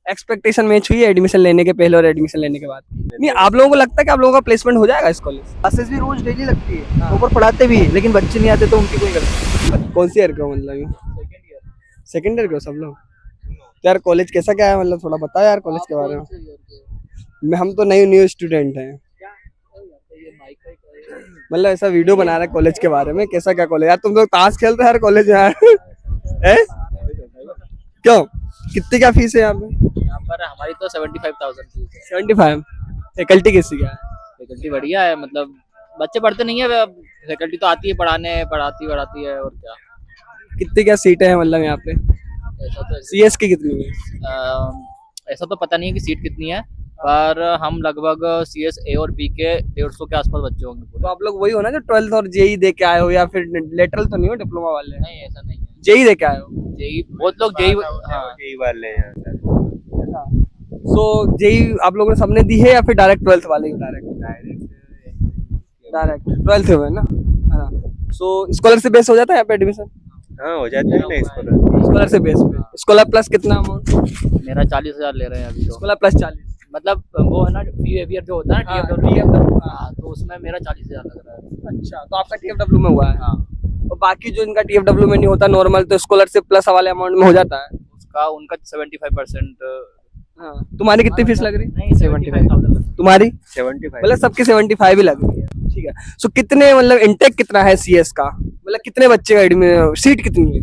Expectation match हुई है admission लेने के पहले और एडमिशन लेने के बाद? नहीं, आप लोगों को लगता है कि आप लोगों का प्लेसमेंट हो जाएगा इस कॉलेज? क्लासेस भी रोज डेली लगती है, ऊपर पढ़ाते भी, लेकिन बच्चे नहीं आते तो उनकी कोई गलती। कौन सी ईयर के हो मतलब? सेकेंड ईयर के हो सब लोग? तो यार कॉलेज कैसा क्या है, मतलब थोड़ा बताओ यार कॉलेज के बारे में। हम तो नए न्यू स्टूडेंट हैं, मतलब ऐसा वीडियो बना रहा है कॉलेज के बारे में, कैसा क्या कॉलेज? यार तुम लोग ताश खेलते हो यार कॉलेज में यार। हैं? क्यों, कितनी क्या फीस है यहाँ पे? यहाँ पर हमारी तो 75,000 फीस है। 75? फैकल्टी कैसी क्या है? फैकल्टी बढ़िया है, मतलब बच्चे पढ़ते नहीं है, फैकल्टी तो आती है पढ़ाने, पढ़ाती है और क्या। कितनी क्या सीटें हैं मतलब यहाँ पे? ऐसा तो सीएस की कितनी है? ऐसा तो पता नहीं है कि सीट कितनी है, पर हम लगभग CS A और B के 150 के आसपास बच्चे होंगे पूरे। तो आप लोग वही हो ना जो 12th और जेई दे के आए हो, या फिर लेटरल तो नहीं हो डिप्लोमा वाले? नहीं, ऐसा नहीं है। जेई दे के आए हो? जेई बहुत लोग जेई यही वाले हैं सो जेई आप लोगों ने सबने दी है या फिर डायरेक्ट 12th वाले? डायरेक्ट 12th हुए ना? हाँ। सो स्कॉलरशिप बेस हो जाता है यहाँ पे एडमिशन? हाँ हो जाता है ना इसको। स्कॉलरशिप बेस पे स्कॉलर प्लस कितना अमाउंट? मेरा 40,000 ले रहे हैं अभी तो। Scholar plus 40? मतलब वो है ना फी वेवियर जो होता है ना, TFW, हाँ, तो उसमें मेरा 40,000 लग रहा है। अच्छा, तो आपका TFW में हुआ है? हाँ, और बाकी जो इनका TFW में नहीं होता नॉर्मल, तो स्कॉलरशिप प्लस वाले अमाउंट में हो जाता है? उसका उनका 75%। हाँ। तुम्हारी कितनी फीस लग रही? नहीं, 75,000। तुम्हारी? 75 मतलब सबके 75 ही लग रही है, ठीक है। सो कितने मतलब इंटेक कितना है सीएस का, मतलब कितने बच्चे का एडमिशन, सीट कितनी है?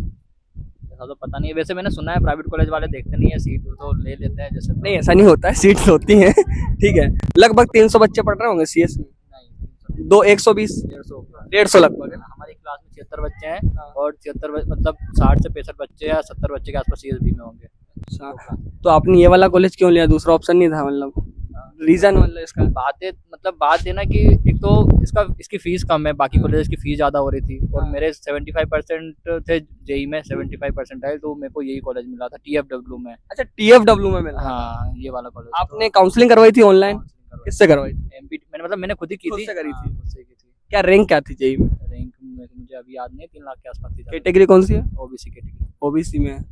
ऐसा तो पता नहीं है, वैसे मैंने सुना है प्राइवेट कॉलेज वाले देखते नहीं है सीट, तो ले लेते हैं जैसे। नहीं, ऐसा नहीं होता है, सीट्स होती हैं। ठीक है, लगभग 300 बच्चे पढ़ रहे होंगे सीएस में? नहीं, 120 150 लगभग है ना? हमारी क्लास में 76 बच्चे हैं और 76 मतलब 60 से 65 बच्चे या 70 बच्चे के आसपास CSB में होंगे। अच्छा, तो आपने ये वाला कॉलेज क्यों लिया, दूसरा ऑप्शन नहीं था मतलब? रीजन मतलब इसका? बात है ना कि एक तो इसकी फीस कम है, बाकी कॉलेज की फीस ज्यादा हो रही थी, और मेरे 75% थे जेई में, 75% आए, तो मेरे को यही कॉलेज मिला था TFW में। अच्छा, TFW में मिला? हाँ, ये वाला कॉलेज। आपने काउंसलिंग करवाई थी ऑनलाइन? किससे करवाई थी? मैंने खुद ही की खुद थी। से करी थी? हाँ, खुद से की थी। क्या रैंक क्या थी जेई में? रैंक मुझे अभी याद नहीं, 3 लाख के आसपास थी। कैटेगरी कौन सी है? OBC category. ओबीसी में?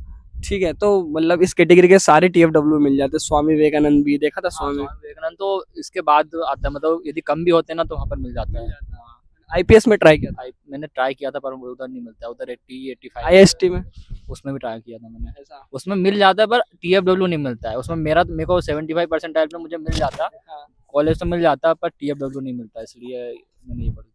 ठीक है, तो मतलब इस कैटेगरी के सारे TFW मिल जाते? स्वामी विवेकानंद भी देखा था? स्वामी विवेकानंद तो इसके बाद आता है, मतलब यदि कम भी होते हैं ना तो वहाँ पर मिल जाता है। आईपीएस में ट्राई किया था? मैंने ट्राई किया था पर उधर नहीं मिलता, उधर 80-85। आईएसटी में? उसमें भी ट्राई किया था मैंने, ऐसा? उसमें मिल जाता है पर TFW नहीं मिलता है उसमें। मेरे को 75% में मुझे मिल जाता, कॉलेज तो मिल जाता पर TFW नहीं मिलता, इसलिए मैंने ये पढ़ किया।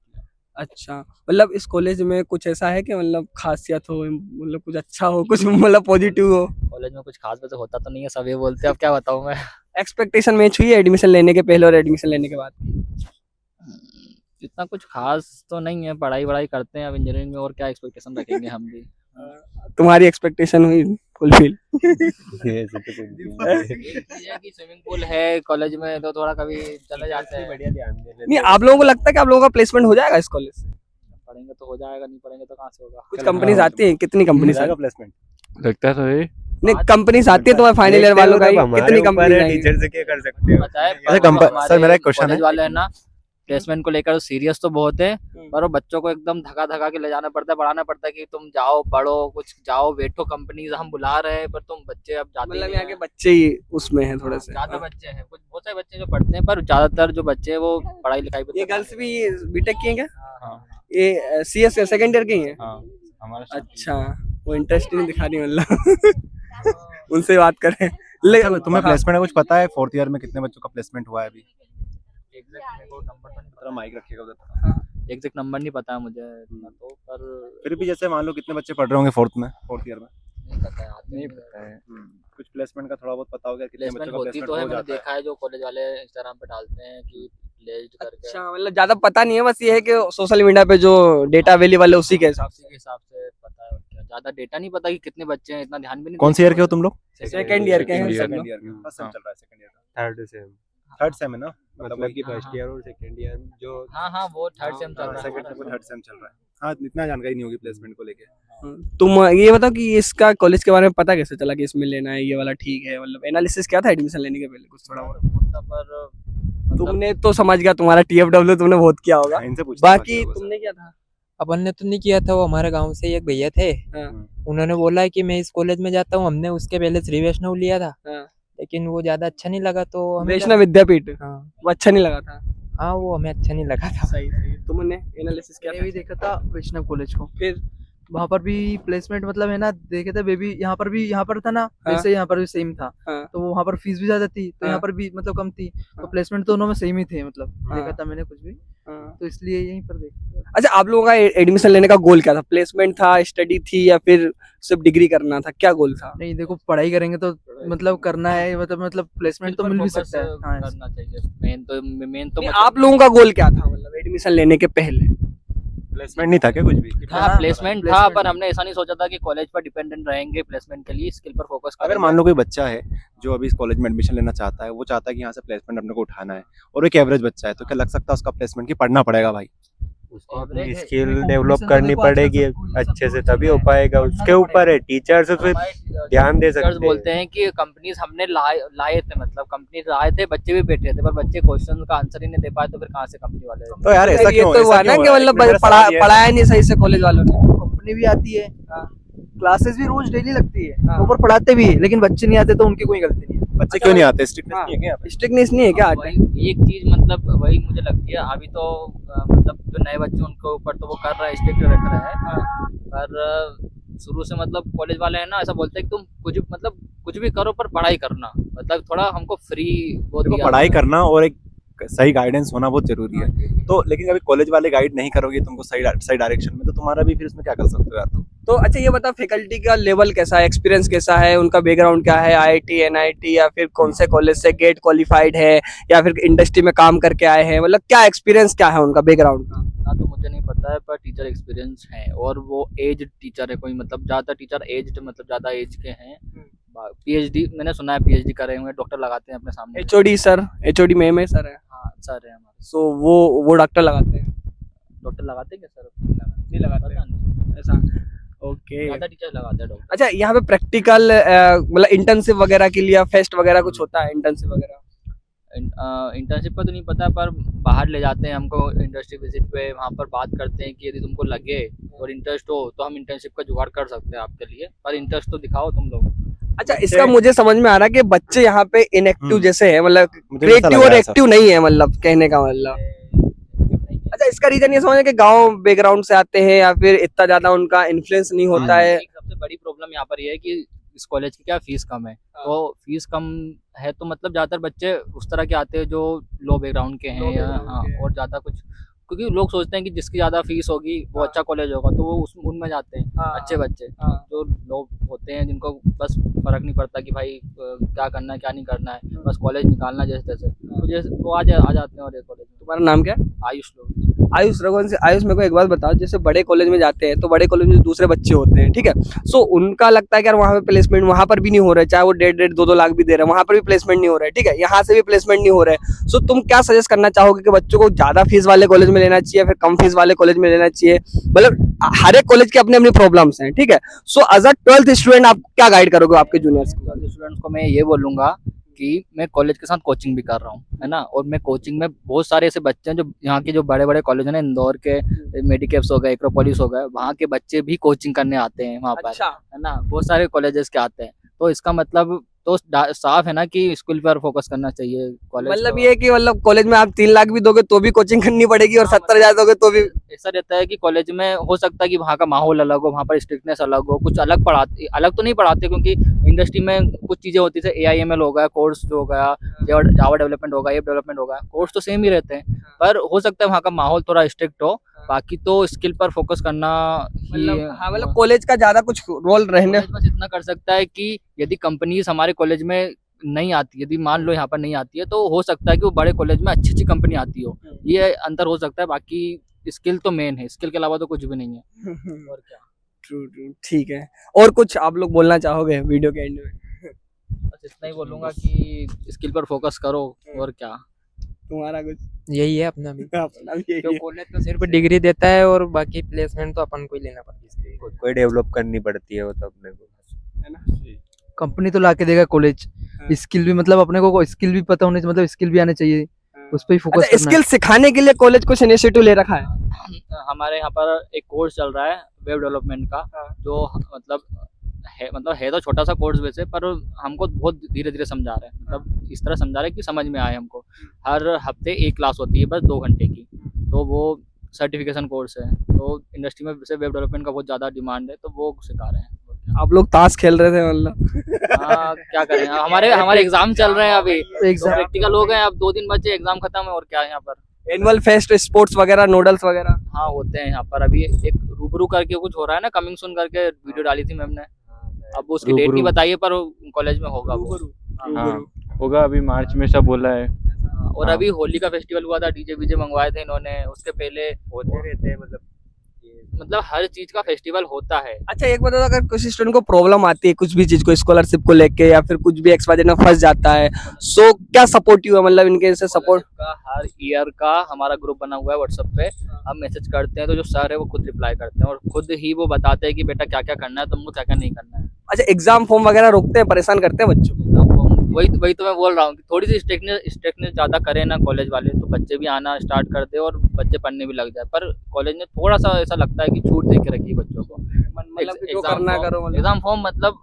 अच्छा, मतलब इस कॉलेज में कुछ ऐसा है कि मतलब खासियत हो, मतलब कुछ अच्छा हो, कुछ मतलब पॉजिटिव हो? कॉलेज में कुछ खास वैसे होता तो नहीं है, सब ये बोलते हैं, अब क्या बताऊँ मैं। एक्सपेक्टेशन मैच हुई है एडमिशन लेने के पहले और एडमिशन लेने के बाद? इतना कुछ खास तो नहीं है, पढ़ाई करते हैं अब इंजीनियरिंग में, और क्या एक्सपेक्टेशन रखेंगे हम भी। तुम्हारी एक्सपेक्टेशन हुई फुलफिल? ये कि स्विमिंग पूल है कॉलेज में तो थोड़ा कभी चले जाते हैं। बढ़िया ध्यान दे नहीं, आप लोगों को लगता है कि आप लोगों का प्लेसमेंट हो जाएगा इस कॉलेज से? पढ़ेंगे तो हो जाएगा, नहीं पढ़ेंगे तो कहाँ से होगा। कुछ कंपनीज आती हैं? कितनी कंपनीज? प्लेसमेंट लगता तो है। नहीं, कंपनीज आती है तुम्हारे फाइनल ईयर वालों का? कितनी कंपनी? टीचर से क्या कर सकते हो? पता है सर, मेरा एक क्वेश्चन है। कॉलेज वाले है ना, प्लेसमेंट को लेकर सीरियस तो बहुत है, पर वो बच्चों को एकदम धका के ले जाना पड़ता है, पढ़ाना पड़ता है कि तुम जाओ पढ़ो, कुछ जाओ बैठो, कंपनीज हम बुला रहे हैं पर तुम बच्चे अब जाते मतलब नहीं यहाँ के हैं। बच्चे ही उसमें हैं थोड़े से? ज्यादा बच्चे हैं, कुछ बहुत सारे बच्चे जो पढ़ते हैं, पर ज्यादातर जो बच्चे हैं वो पढ़ाई लिखाई पे। ये गर्ल्स भी बीटेक की हैं क्या? हाँ, ये सीएस सेकंड ईयर की हैं? हाँ, हमारा अच्छा, वो इंटरेस्ट नहीं दिखा रही मतलब। उनसे बात करें। ले तुम्हें प्लेसमेंट का कुछ पता है? 4th ईयर में कितने बच्चों का प्लेसमेंट हुआ है अभी? माइक रखिएगा उधर। एग्जैक्ट नंबर नहीं पता है मुझे इतना तो, पर फिर भी जैसे मान लो कितने बच्चे पढ़ रहे होंगे 4th ईयर में? नहीं पता है, नहीं पता है। कुछ प्लेसमेंट का थोड़ा बहुत पता होगा कितने प्लेसमेंट बच्चों का होती प्लेसमेंट तो है, हो मैंने जाता है? देखा है जो कॉलेज वाले इंस्टाग्राम पे डालते हैं कि प्लेस्ड करके। अच्छा, मतलब ज्यादा पता नहीं है, बस ये है कि सोशल मीडिया पे जो डेटा अवेलेबल है उसी के हिसाब उसी के हिसाब से पता है, और क्या ज्यादा डेटा नहीं पता कि कितने बच्चे हैं, इतना ध्यान भी नहीं कौन से ईयर के हो तुम लोग? सेकंड ईयर के हैं सब लोग। सेकंड ईयर का फर्स्ट सेम चल रहा है, सेकंड ईयर का थर्ड सेम थर्ड सेम है ना? मतलब कि हाँ, फर्स्ट हाँ। ईयर और सेकंड ईयर जो हाँ, वो थर्ड सेम चल रहा सेकंड सेम है। थर्ड सेम चल रहा है। हाँ, इतना जानकारी नहीं होगी प्लेसमेंट को लेके। तुम ये बताओ कि इसका कॉलेज के बारे में पता कैसे चला कि इसमें लेना है, ये वाला ठीक है, मतलब एनालिसिस क्या था एडमिशन लेने के पहले कुछ थोड़ा बहुत? पर मतलब तुमने तो समझ गया, तुम्हारा TFW तुमने बहुत किया होगा, इनसे पूछते हैं बाकी लोगों से। तुमने क्या था? अपन ने तो नहीं किया था, वो हमारे गांव से एक भैया थे, हाँ, उन्होंने बोला कि मैं इस कॉलेज में जाता हूँ, हमने उसके पहले श्री वैष्णव लिया था, हाँ। लेकिन वो ज्यादा अच्छा नहीं लगा तो हमें वैष्णव विद्यापीठ हाँ वो अच्छा नहीं लगा था। हाँ वो हमें अच्छा नहीं लगा था। सही सही। तुमने एनालिसिस क्या मैंने भी देखा था वैष्णव कॉलेज को, फिर वहाँ पर भी प्लेसमेंट मतलब है ना देखे थे बेबी, यहाँ पर था ना वैसे यहाँ पर भी सेम था। हाँ। तो वहाँ पर फीस भी ज्यादा थी तो यहाँ हाँ। पर भी मतलब कम थी, तो हाँ। प्लेसमेंट दोनों में सेम ही थे मतलब हाँ। देखा था मैंने कुछ भी, हाँ। तो इसलिए यहीं पर देखा। अच्छा आप लोगों का एडमिशन लेने का गोल क्या था? प्लेसमेंट था, स्टडी थी, या फिर सिर्फ डिग्री करना था? क्या गोल था? नहीं देखो पढ़ाई करेंगे तो मतलब करना है, मतलब प्लेसमेंट तो मिल भी सकता है। हाँ करना चाहिए। मेन तो नहीं, आप लोगों का गोल क्या था मतलब एडमिशन लेने के पहले? प्लेसमेंट नहीं था क्या कुछ भी? हाँ प्लेसमेंट था, placement पर हमने ऐसा नहीं सोचा था कि कॉलेज पर डिपेंडेंट रहेंगे प्लेसमेंट के लिए, स्किल पर फोकस अगर करेंगे। मान लो कोई बच्चा है जो अभी इस कॉलेज में एडमिशन लेना चाहता है, वो चाहता है कि यहाँ से प्लेसमेंट अपने को उठाना है, और एक एवरेज बच्चा है, तो क्या लग सकता है उसका प्लेसमेंट की पढ़ना पड़ेगा भाई? उसको अपनी Average है, स्किल competition डेवलप तो करनी देखो आजकल पड़ेगी सब कोई सब अच्छे से, लोग तभी हो चाहिए। पाएगा। पढ़ना उसके तो ऊपर है टीचर्स फिर ध्यान दे सकते बोलते हैं। हैं कि कंपनीज हमने लाए थे, मतलब कंपनी लाए थे, बच्चे भी बैठे थे, पर बच्चे क्वेश्चन का आंसर ही नहीं दे पाए, तो फिर कहाँ से कंपनी वाले तो यार ऐसा ये क्यों तो हुआ ऐसा ना क्यों कि हो रहा है? मतलब एक मेरा सवाल ये है- पढ़ाया नहीं सही से कॉलेज वालों ने। कंपनी भी आती है, क्लासेस भी रोज डेली लगती है, हाँ। ऊपर पढ़ाते भी है, लेकिन बच्चे नहीं आते तो उनकी कोई गलती नहीं है। बच्चे क्यों नहीं आते? स्ट्रिक्टनेस नहीं है क्या यहाँ पे? स्ट्रिक्टनेस नहीं है क्या? वही एक चीज मतलब वही मुझे लगती है अभी तो मतलब जो नए बच्चे उनके ऊपर तो वो कर रहा है, स्ट्रिक्ट रख रहा है, पर शुरू से मतलब कॉलेज वाले हैं ना ऐसा बोलते हैं कि तुम कुछ भी करो पर पढ़ाई करना, मतलब थोड़ा हमको फ्री वो देखो दिया पढ़ाई हुआ है। करना और एक सही गाइडेंस होना बहुत जरूरी है। तो लेकिन अभी कॉलेज वाले गाइड नहीं करोगे तुमको सही डायरेक्शन में, तो तुम्हारा भी फिर इसमें क्या कर सकते हो यार तुम? तो अच्छा ये बता, फैकल्टी का लेवल कैसा है, एक्सपीरियंस कैसा है, उनका बैकग्राउंड क्या है, आईआईटी एनआईटी या फिर कौन से कॉलेज से गेट क्वालिफाइड है, या फिर इंडस्ट्री में काम करके आए हैं, मतलब क्या एक्सपीरियंस क्या है उनका बैकग्राउंड का? ना तो मुझे नहीं पता है, पर टीचर एक्सपीरियंस है और वो एज टीचर है कोई, मतलब ज्यादा टीचर एज मतलब ज्यादा एज के हैं। पीएचडी मैंने सुना है, पीएचडी कर रहे होंगे, डॉक्टर लगाते हैं अपने सामने। एचओडी सर, एचओडी मैम है सर है, हाँ सर है हमारे। सो वो डॉक्टर लगाते हैं? डॉक्टर लगाते हैं क्या सर? नहीं लगाते पता नहीं, ऐसा? ओके। ज्यादा टीचर लगाते हैं डॉक्टर। अच्छा यहाँ पे प्रैक्टिकल मतलब इंटर्नशिप वगैरह के लिए फेस्ट वगैरह कुछ होता है, इंटर्नशिप वगैरह? इंटर्नशिप का तो नहीं पता, पर बाहर ले जाते हैं हमको इंडस्ट्री विजिट पे, वहाँ पर बात करते हैं कि यदि तुमको लगे और इंटरेस्ट हो तो हम इंटर्नशिप का जुगाड़ कर सकते हैं आपके लिए, पर इंटरेस्ट तो दिखाओ तुम लोग। अच्छा इसका मुझे समझ में आ रहा है कि बच्चे यहाँ पे इनएक्टिव जैसे है, मतलब मुझे भी ऐसा क्रिएटिव लग और रहा है सर। एक्टिव नहीं है, मतलब कहने का मतलब। अच्छा इसका रीजन ये समझ कि गांव बैकग्राउंड से आते हैं, या फिर इतना ज्यादा उनका इन्फ्लुएंस नहीं होता है? एक सबसे बड़ी प्रॉब्लम यहाँ पर ये है कि इस कॉलेज की क्या फीस कम है, तो फीस कम है तो मतलब ज्यादातर बच्चे उस तरह के आते हैं जो लो बैकग्राउंड के हैं, Low या background हाँ, के हैं। और ज्यादा कुछ, क्योंकि लोग सोचते हैं कि जिसकी ज्यादा फीस होगी वो अच्छा कॉलेज होगा, तो वो उनमें जाते हैं अच्छे बच्चे। जो लोग होते हैं जिनको बस फर्क नहीं पड़ता कि भाई क्या करना है क्या नहीं करना है, बस कॉलेज निकालना जैसे तैसे, तो जैसे वो आ जाते हैं। और ये कॉलेज तुम्हारा नाम क्या है? आयुष लोग। आयुष रघुवंशी। आयुष मेरे को एक बात बताओ, जैसे बड़े कॉलेज में जाते हैं तो बड़े कॉलेज में जो दूसरे बच्चे होते हैं, ठीक है, सो उनका लगता है कि यार वहाँ पे प्लेसमेंट वहाँ पर भी नहीं हो रहा है, चाहे वो 1.5 2 लाख भी दे रहे हैं, वहाँ पर भी प्लेसमेंट नहीं हो रहा है, ठीक है, यहाँ से भी प्लेसमेंट नहीं हो रहा है। सो तुम क्या सजेस्ट करना चाहोगे कि बच्चों को ज्यादा फीस वाले कॉलेज में लेना चाहिए या फिर कम फीस वाले कॉलेज में लेना चाहिए? मतलब हर एक कॉलेज की अपनी अपनी प्रॉब्लम्स हैं, ठीक है, so as a 12th student आप क्या गाइड करोगे आपके जूनियर्स को? स्टूडेंट्स को मैं ये बोलूंगा कि मैं कॉलेज के साथ कोचिंग भी कर रहा हूँ, है ना, और मैं कोचिंग में बहुत सारे ऐसे बच्चे हैं जो यहाँ के जो बड़े बड़े कॉलेज हैं ना, इंदौर के मेडिकेप्स हो गए, एक्रोपोलिस हो गए, वहाँ के बच्चे भी कोचिंग करने आते हैं वहाँ पर, अच्छा है ना, बहुत सारे कॉलेजेस के आते हैं, तो इसका मतलब तो साफ है ना कि स्कूल पर फोकस करना चाहिए कॉलेज। मतलब ये है कि मतलब कॉलेज में आप 3 लाख भी दोगे तो भी कोचिंग करनी पड़ेगी, और 70,000 दोगे तो भी? ऐसा रहता है कि कॉलेज में हो सकता है कि वहाँ का माहौल अलग हो, वहाँ पर स्ट्रिक्टनेस अलग हो, कुछ अलग पढ़ाते, अलग तो नहीं पढ़ाते, क्योंकि इंडस्ट्री में कुछ चीजें होती है, AIML हो गया कोर्स जो हो गया, जावा डेवलपमेंट होगा, ऐप डेवलपमेंट होगा, कोर्स तो सेम ही रहते हैं, पर हो सकता है वहाँ का माहौल थोड़ा स्ट्रिक्ट हो, बाकी तो स्किल पर फोकस करना ही। मतलब हाँ, मतलब कॉलेज का ज्यादा कुछ रोल रहने? कॉलेज बस इतना कर सकता है कि यदि कंपनीज हमारे कॉलेज में नहीं आती, यदि मान लो यहाँ पर नहीं आती है, तो हो सकता है कि वो बड़े कॉलेज में अच्छी अच्छी कंपनी आती हो, ये अंतर हो सकता है, बाकी स्किल तो मेन है, स्किल के अलावा तो कुछ भी नहीं है। और क्या, ट्रू ट्रू, ठीक है। और कुछ आप लोग बोलना चाहोगे वीडियो के एंड में? बस इतना ही बोलूंगा कि स्किल पर फोकस करो, और क्या। तुम्हारा कुछ? यही है अपना भी। अपना भी यही तो है। कॉलेज तो सिर्फ डिग्री देता है और बाकी प्लेसमेंट तो अपन को ही लेना पड़ता है। खुद को ही डेवलप करनी पड़ती है वो तो अपने को, है ना? कंपनी तो ला के देगा कॉलेज, हाँ। स्किल भी मतलब अपने को स्किल भी पता होने, मतलब स्किल भी आने चाहिए, उस पर ही फोकस अच्छा करना स्किल सिखाने के लिए कॉलेज कुछ इनिशिएटिव ले रखा है? हमारे यहाँ पर एक कोर्स चल रहा है वेब डेवलपमेंट का, जो मतलब मतलब है तो छोटा सा कोर्स वैसे, पर हमको बहुत धीरे धीरे समझा रहे हैं, मतलब इस तरह समझा रहे हैं कि समझ में आए हमको। हर हफ्ते एक क्लास होती है बस 2 घंटे की, तो वो सर्टिफिकेशन कोर्स है। तो इंडस्ट्री में वैसे वेब डेवलपमेंट का बहुत ज़्यादा डिमांड है, तो वो सिखा रहे हैं। और क्या। आप लोग ताश खेल रहे थे मतलब। हाँ, क्या करें, हमारे हमारे एग्जाम चल रहे हैं अभी, एग्जाम प्रैक्टिकल हो गए, अब 2 दिन बचे, एग्जाम खत्म है, और क्या है यहाँ पर। एनुअल फेस्ट, स्पोर्ट्स वगैरह, नोडल्स वगैरह। हाँ, होते हैं यहाँ पर। अभी एक रूबरू करके कुछ हो रहा है ना, कमिंग सून करके वीडियो डाली थी मैम ने, अब उसकी डेट नहीं बताई है, पर कॉलेज में होगा वो। हाँ होगा, अभी मार्च में सब बोला है। हाँ, और अभी होली का फेस्टिवल हुआ था, डीजे वीजे मंगवाए थे इन्होंने, उसके पहले होते रहते हैं मतलब हर चीज का फेस्टिवल होता है। अच्छा एक बताओ, अगर किसी स्टूडेंट को प्रॉब्लम आती है कुछ भी चीज को, स्कॉलरशिप को लेके या फिर कुछ भी XYZ में फंस जाता है, सो क्या सपोर्टिव है, मतलब इनके से सपोर्ट? का हर ईयर का हमारा ग्रुप बना हुआ है व्हाट्सएप पे, हम मैसेज करते हैं तो जो सर है वो खुद रिप्लाई करते हैं और खुद ही वो बताते हैं कि बेटा क्या क्या करना है, तुमको क्या क्या नहीं करना है। अच्छा एग्जाम फॉर्म वगैरह रोकते हैं, परेशान करते हैं बच्चों को? वही तो मैं बोल रहा हूँ कि थोड़ी सी स्ट्रिक्टनेस ज़्यादा करें ना कॉलेज वाले, तो बच्चे भी आना स्टार्ट कर दे और बच्चे पढ़ने भी लग जाए। पर कॉलेज में थोड़ा सा ऐसा लगता है कि छूट दे के रखी बच्चों को, मतलब कि जो करना है करो, मतलब। एग्जाम फॉर्म मतलब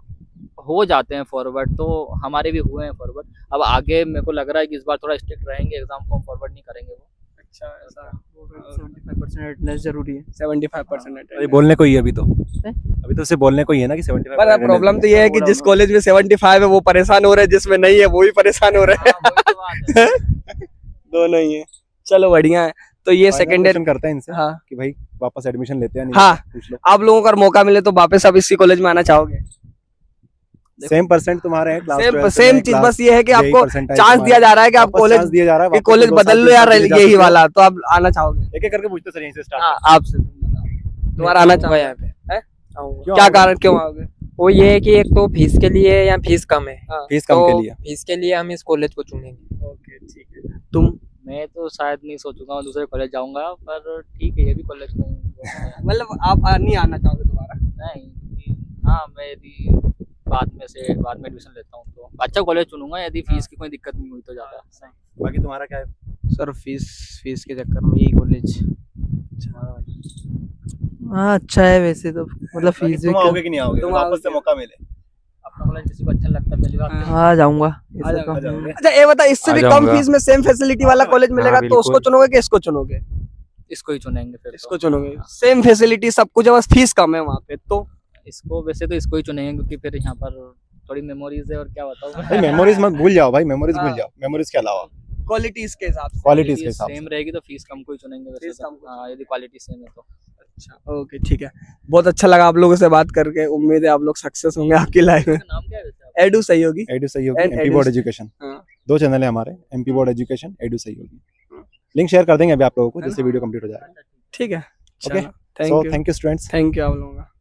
हो जाते हैं फॉरवर्ड, तो हमारे भी हुए हैं फॉरवर्ड। अब आगे मेरे को लग रहा है कि इस बार थोड़ा स्ट्रिक्ट रहेंगे, एग्जाम फॉर्म फॉरवर्ड नहीं करेंगे वो। अच्छा ऐसा 75% अटेंडेंस जरूरी है। 75% अरे बोलने को ही है अभी तो उसे बोलने को ही है ना कि 75। पर प्रॉब्लम तो ये है कि जिस कॉलेज में 75 है वो परेशान हो रहे हैं, जिसमें नहीं है वो भी परेशान हो रहे हाँ, वही तो बात है। हैं। दोनों ही है। चलो बढ़िया है। तो ये सेकेंडरी करते हैं इनसे हाँ कि भाई वापस एडमिशन लेते हैं हाँ, पूछ लो। आप लोगों को अगर मौका मिले तो वापस आप इसी कॉलेज में आना चाहोगे? सेम परसेंट तुम्हारे हैं क्लास सेम चीज, बस ये है कि आपको चांस दिया जा रहा है कि आप कॉलेज दिया जा रहा है, कॉलेज बदल लो यार, यही वाला, तो आप आना चाहोगे? एक एक करके पूछते सर यहीं से स्टार्ट। हाँ आपसे तुम्हारा आना चाहोगे यहाँ पे हैं? आऊंगा। क्या कारण, क्यों आओगे? वो ये है कि एक तो फीस के लिए, या फीस कम है, फीस कम तो के लिए फीस के लिए हम इस कॉलेज को चुनेंगे। ओके ठीक है। तुम? मैं तो शायद नहीं सोचूंगा, मैं दूसरे कॉलेज जाऊंगा, पर ठीक है ये भी कॉलेज नहीं। मतलब आप नहीं आना चाहोगे दोबारा? नहीं, हाँ मैं यदि बाद में एडमिशन लेता हूँ तो अच्छा कॉलेज चुनूंगा, यदि फीस की कोई दिक्कत नहीं हुई तो ज़्यादा। बाकी तुम्हारा क्या है? सर फीस के चक्कर में यही कॉलेज। हाँ अच्छा है वैसे तो, मतलब बाकी फीस तुम आओगे कि नहीं आओगे? तुम वापस आओगे? से मौका मिले अपना कॉलेज किसी को अच्छा लगता है पहली बार। हाँ जाऊंगा। आ ऐसा जाओगे? तो- अच्छा ये बता, इससे आ भी कम जाऊंगा। फीस में सेम फैसिलिटी वाला कॉलेज मिलेगा तो उसको बिल्कुल। चुनोगे कि इसको चुनोगे? इसको ही चुनेंगे फिर। इसको चुनोगे, सेम फैसिलिटी सब कुछ है, बस फीस कम है वहाँ पे तो। इसको वैसे तो इसको ही चुनेंगे, क्योंकि फिर यहाँ पर थोड़ी मेमोरीज है और क्या बताऊँ। भाई मेमोरीज मत भूल जाओ भाई, मेमोरीज भूल हाँ। जाओ, मेमोरीज के अलावा क्वालिटीज के हिसाब से। क्वालिटीज के हिसाब सेम से। रहेगी तो फीस कम को ही चुनेंगे वैसे फीस तो। कम को हाँ, यदि क्वालिटी सेम है तो। अच्छा ओके ठीक है, बहुत अच्छा लगा आप लोगों से बात करके, उम्मीद है आप लोग सक्सेस होंगे आपकी लाइफ में। इसका नाम क्या है वैसे आपका? एडू सहयोगी। एडू सहयोगी, And MP Edu- board education. हाँ। 2 चैनल है हमारे, एमपी बोर्ड एजुकेशन, एडू सहयोगी। लिंक शेयर कर देंगे अभी आप लोगों को जैसे वीडियो कंप्लीट हो जाएगा। ठीक है, okay, thank so you, thank you students. Thank you आप लोगों का।